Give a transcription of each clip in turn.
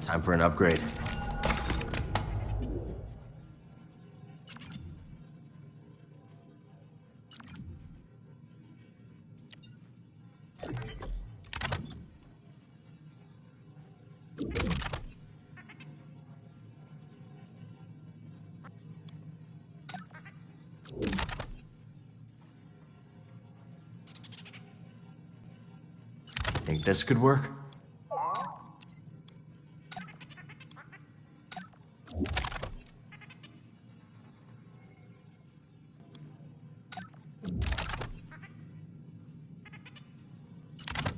Time for an upgrade. Think this could work?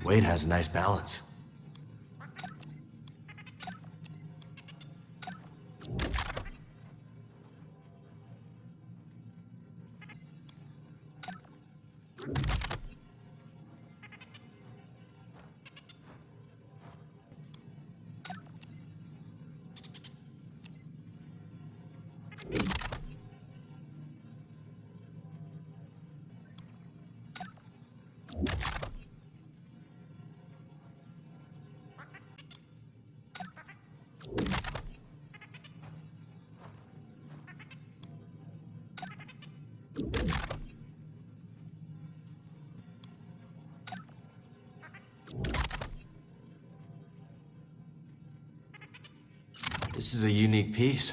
Weight has a nice balance. This is a unique piece.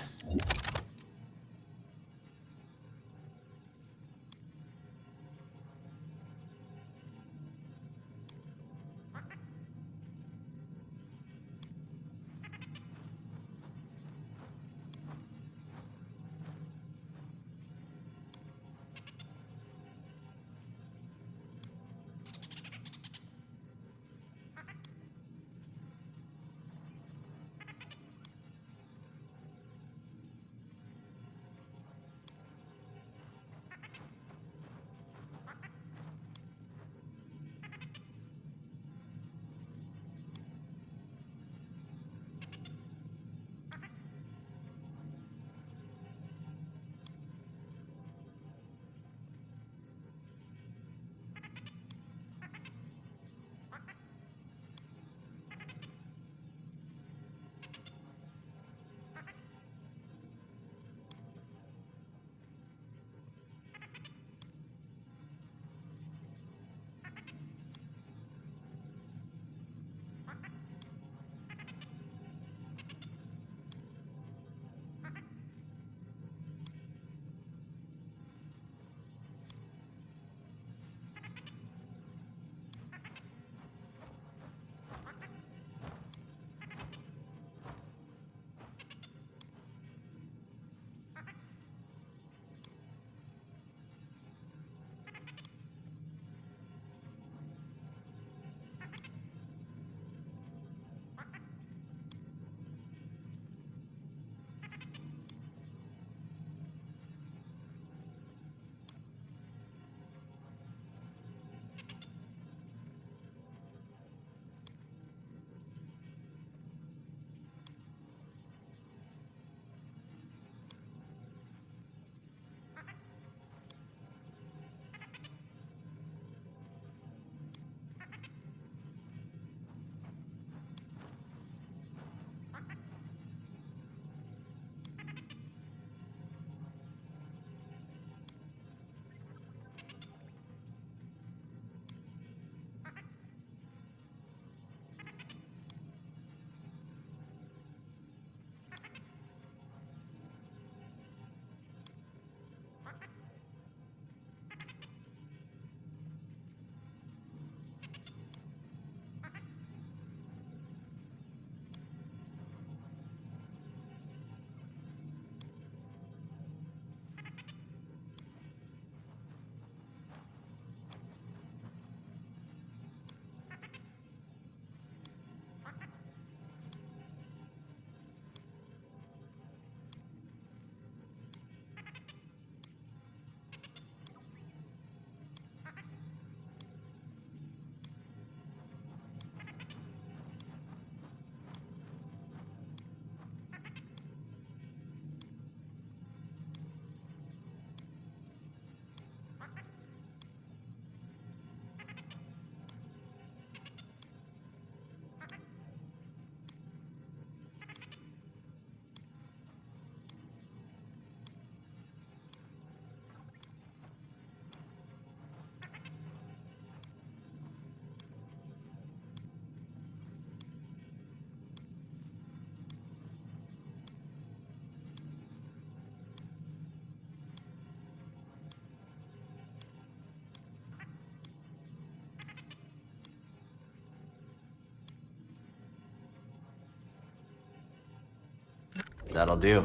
That'll do.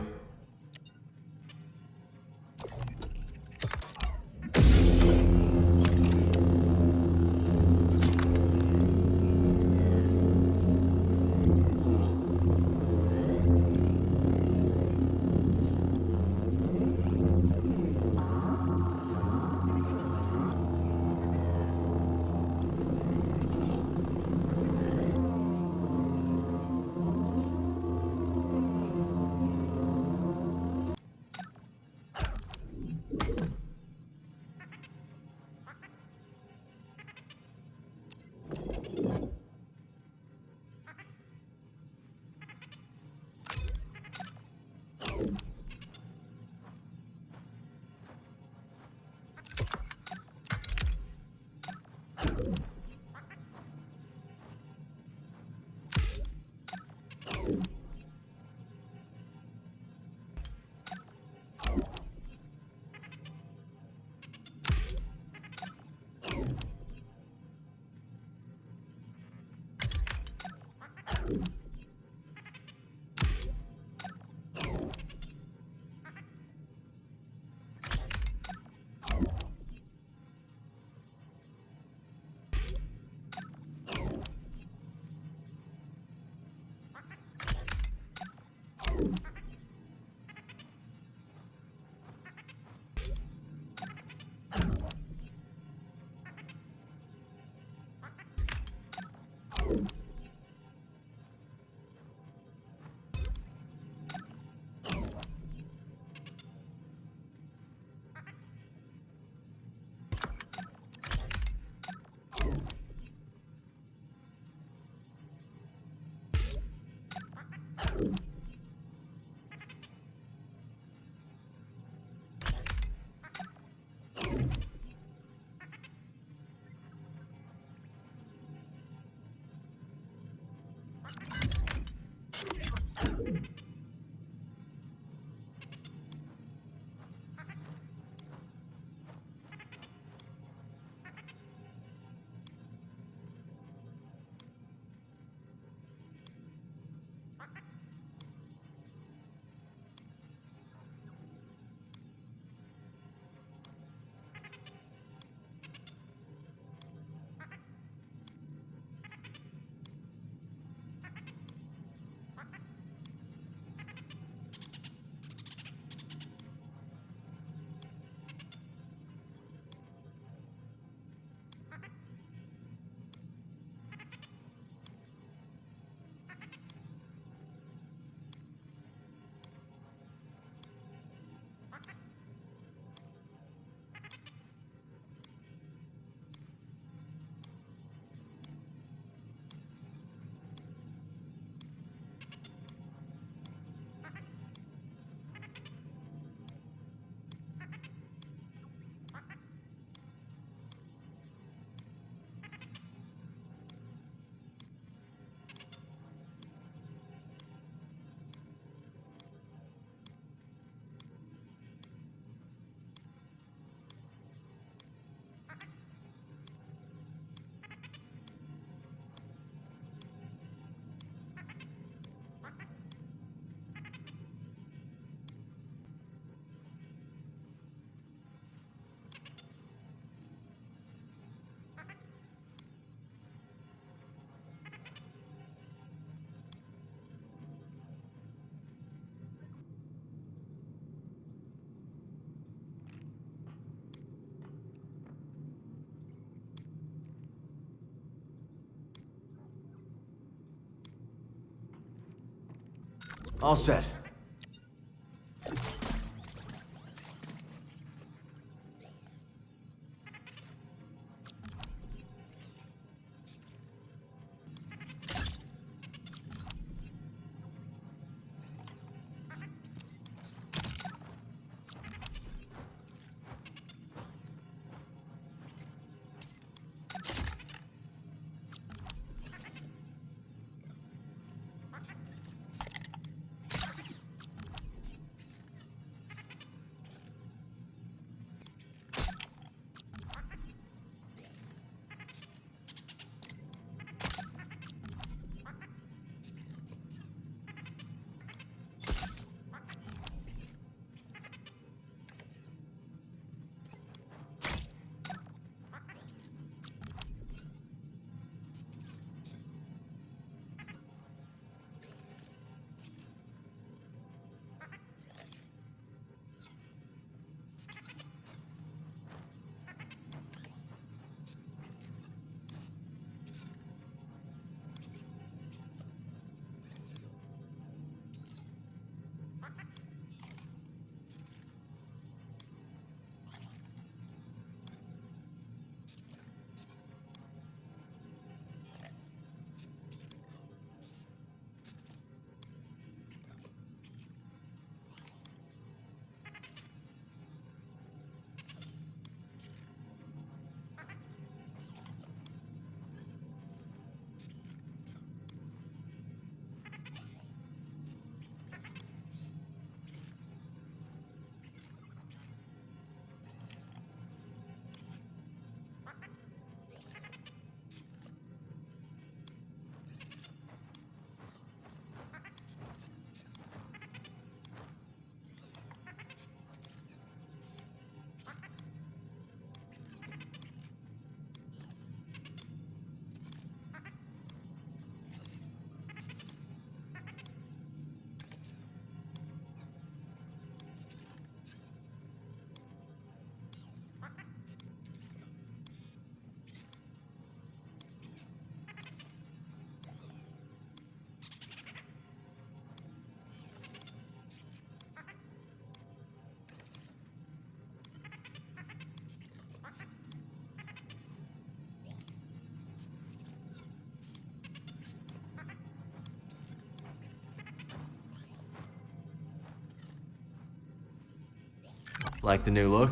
All set. Like the new look?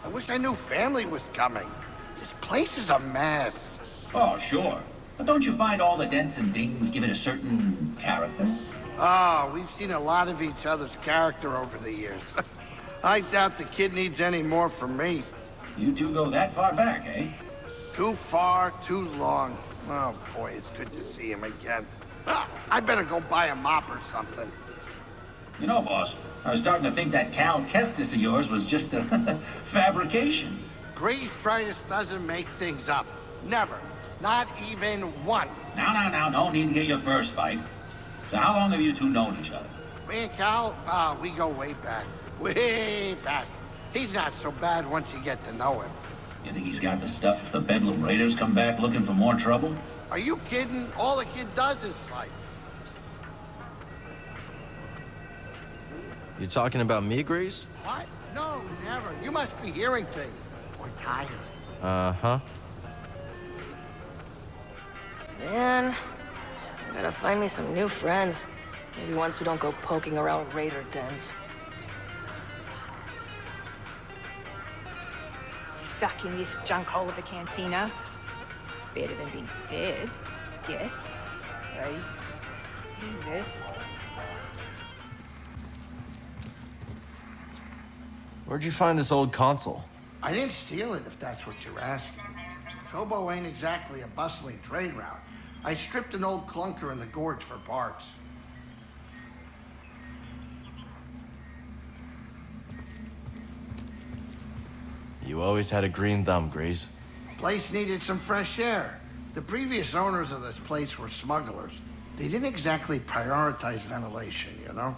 I wish I knew family was coming. This place is a mess. Oh, sure. But don't you find all the dents and dings give it a certain character? Oh, we've seen a lot of each other's character over the years. I doubt the kid needs any more from me. You two go that far back, eh? Too far, too long. Oh boy, it's good to see him again. I better go buy a mop or something. You know, boss, I was starting to think that Cal Kestis of yours was just a fabrication. Grease-tritis doesn't make things up. Never. Not even once. Now, no need to get your first fight. So how long have you two known each other? Me and Cal, we go way back. Way back. He's not so bad once you get to know him. You think he's got the stuff if the Bedlam Raiders come back looking for more trouble? Are you kidding? All the kid does is fight. You talking about me, Grease? What? No, never. You must be hearing things. Or tired. Uh-huh. Man, I gotta find me some new friends. Maybe ones who don't go poking around raider dens. Stuck in this junk hole of a cantina. Better than being dead, I guess. Hey, is it? Where'd you find this old console? I didn't steal it, if that's what you're asking. Kobo ain't exactly a bustling trade route. I stripped an old clunker in the gorge for parts. You always had a green thumb, Grease. Place needed some fresh air. The previous owners of this place were smugglers. They didn't exactly prioritize ventilation, you know?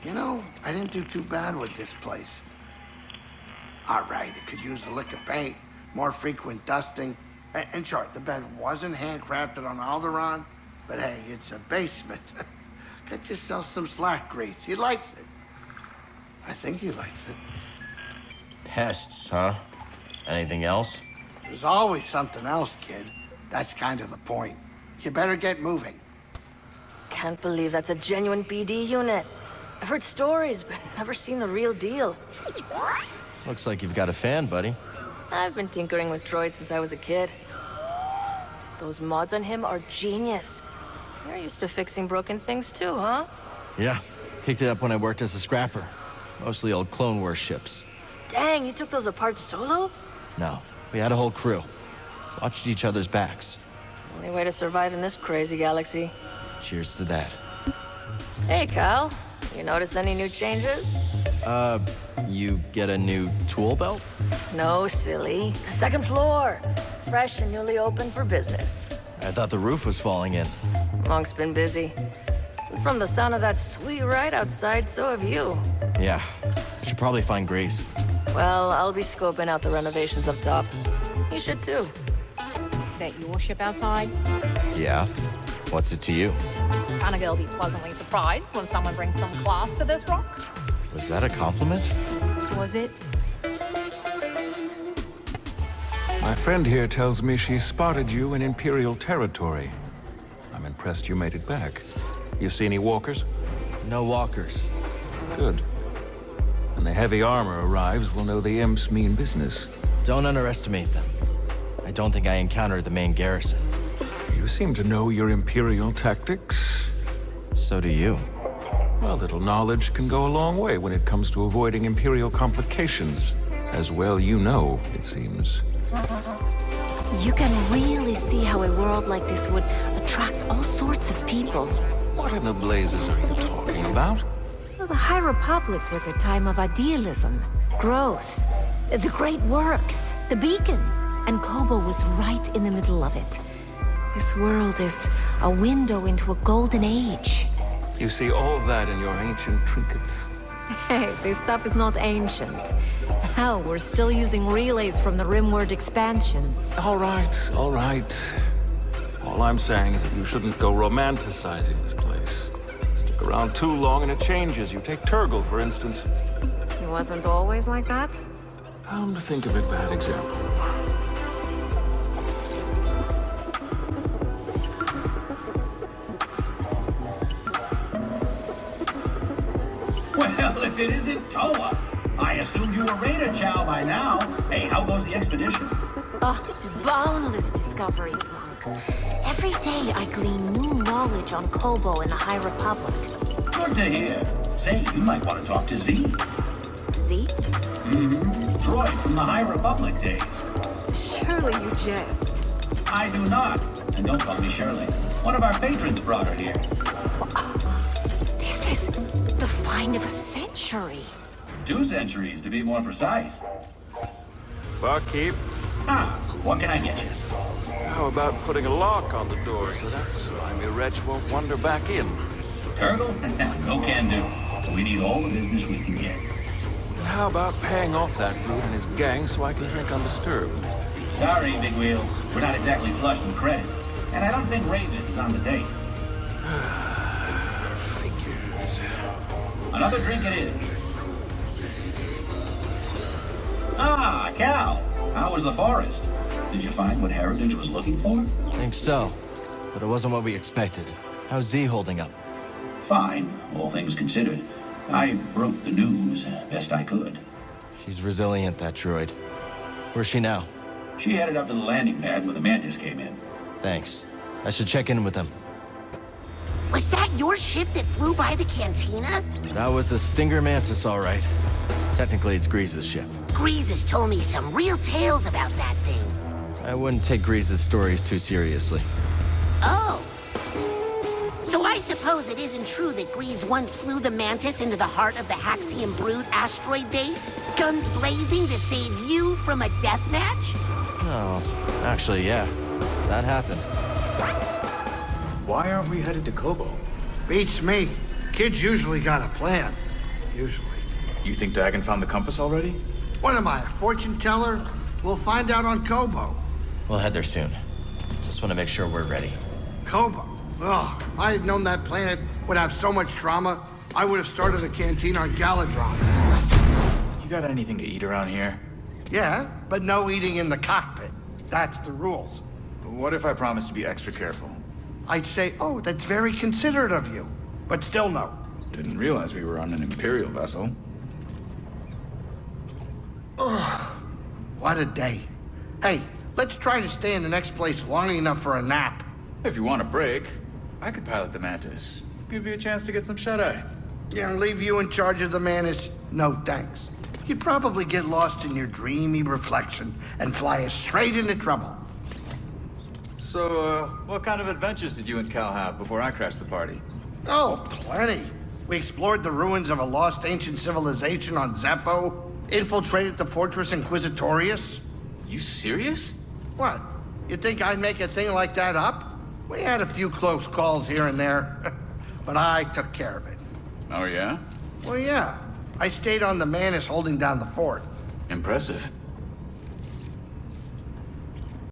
You know, I didn't do too bad with this place. All right, it could use a lick of paint, more frequent dusting. And sure, the bed wasn't handcrafted on Alderaan, but hey, it's a basement. Get yourself some slack grease. He likes it. I think he likes it. Pests, huh? Anything else? There's always something else, kid. That's kind of the point. You better get moving. Can't believe that's a genuine BD unit. I've heard stories, but never seen the real deal. Looks like you've got a fan, buddy. I've been tinkering with droids since I was a kid. Those mods on him are genius. You're used to fixing broken things too, huh? Yeah. Picked it up when I worked as a scrapper. Mostly old Clone Wars ships. Dang, you took those apart solo? No, we had a whole crew. Watched each other's backs. Only way to survive in this crazy galaxy. Cheers to that. Hey, Cal. You notice any new changes? You get a new tool belt? No, silly. Second floor. Fresh and newly open for business. I thought the roof was falling in. Monk's been busy. And from the sound of that sweet ride outside, so have you. Yeah, I should probably find Grace. Well, I'll be scoping out the renovations up top. You should too. That your ship outside? Yeah? What's it to you? Kind of girl be pleasantly surprised when someone brings some class to this rock. Was that a compliment? Was it? My friend here tells me she spotted you in Imperial territory. I'm impressed you made it back. You see any walkers? No walkers. Good. When the heavy armor arrives, we'll know the imps mean business. Don't underestimate them. I don't think I encountered the main garrison. You seem to know your Imperial tactics. So do you. A little knowledge can go a long way when it comes to avoiding Imperial complications. As well you know, it seems. You can really see how a world like this would attract all sorts of people. What in the blazes are you talking about? Well, the High Republic was a time of idealism, growth, the great works, the beacon. And Kobo was right in the middle of it. This world is a window into a golden age. You see all that in your ancient trinkets. Hey, this stuff is not ancient. Hell, we're still using relays from the Rimward expansions. All right, all right. All I'm saying is that you shouldn't go romanticizing this place. Stick around too long and it changes. You take Turgle, for instance. He wasn't always like that? Come to think of it, bad example. Well, if it isn't Toa, I assumed you were Raider Chow by now. Hey, how goes the expedition? Oh, boundless discoveries, Monk. Every day I glean new knowledge on Kobo and the High Republic. Good to hear. Say, you might want to talk to Z. Z? Droid from the High Republic days. Surely you jest. I do not. And don't call me Shirley. One of our patrons brought her here. This is the find of a century. 2 centuries, to be more precise. Barkeep, What can I get you? how about putting a lock on the door so that slimy wretch won't wander back in? Turtle? No can do. We need all the business we can get. And how about paying off that brute and his gang so I can drink undisturbed? Sorry, Big Wheel. We're not exactly flush with credits. And I don't think Ravis is on the date. Figures. Another drink it is. Cal. How was the forest? Did you find what Heritage was looking for? Think so. But it wasn't what we expected. How's Z holding up? Fine, all things considered. I broke the news best I could. She's resilient, that droid. Where's she now? She headed up to the landing pad when the Mantis came in. Thanks. I should check in with them. Was that your ship that flew by the cantina? That was a Stinger Mantis, all right. Technically, it's Grease's ship. Grease has told me some real tales about that thing. I wouldn't take Grease's stories too seriously. Oh. So I suppose it isn't true that Grease once flew the Mantis into the heart of the Haxian Brood asteroid base? Guns blazing to save you from a death match? No, actually, yeah. That happened. Why aren't we headed to Kobo? Beats me. Kids usually got a plan. Usually. You think Dagon found the compass already? What am I, a fortune teller? We'll find out on Kobo. We'll head there soon. Just want to make sure we're ready. Kobo? Ugh, if I had known that planet would have so much drama, I would have started a canteen on Galadron. You got anything to eat around here? Yeah, but no eating in the cockpit. That's the rules. What if I promise to be extra careful? I'd say, oh, that's very considerate of you. But still no. Didn't realize we were on an Imperial vessel. What a day. Hey, let's try to stay in the next place long enough for a nap. If you want a break, I could pilot the Mantis. Give you a chance to get some shut-eye. Yeah, leave you in charge of the Mantis? No, thanks. You'd probably get lost in your dreamy reflection and fly us straight into trouble. So, what kind of adventures did you and Cal have before I crashed the party? Oh, plenty. We explored the ruins of a lost ancient civilization on Zepho, infiltrated the Fortress Inquisitorius. You serious? What? You think I'd make a thing like that up? We had a few close calls here and there, but I took care of it. Oh, yeah? Well, yeah. I stayed on the Mantis holding down the fort. Impressive.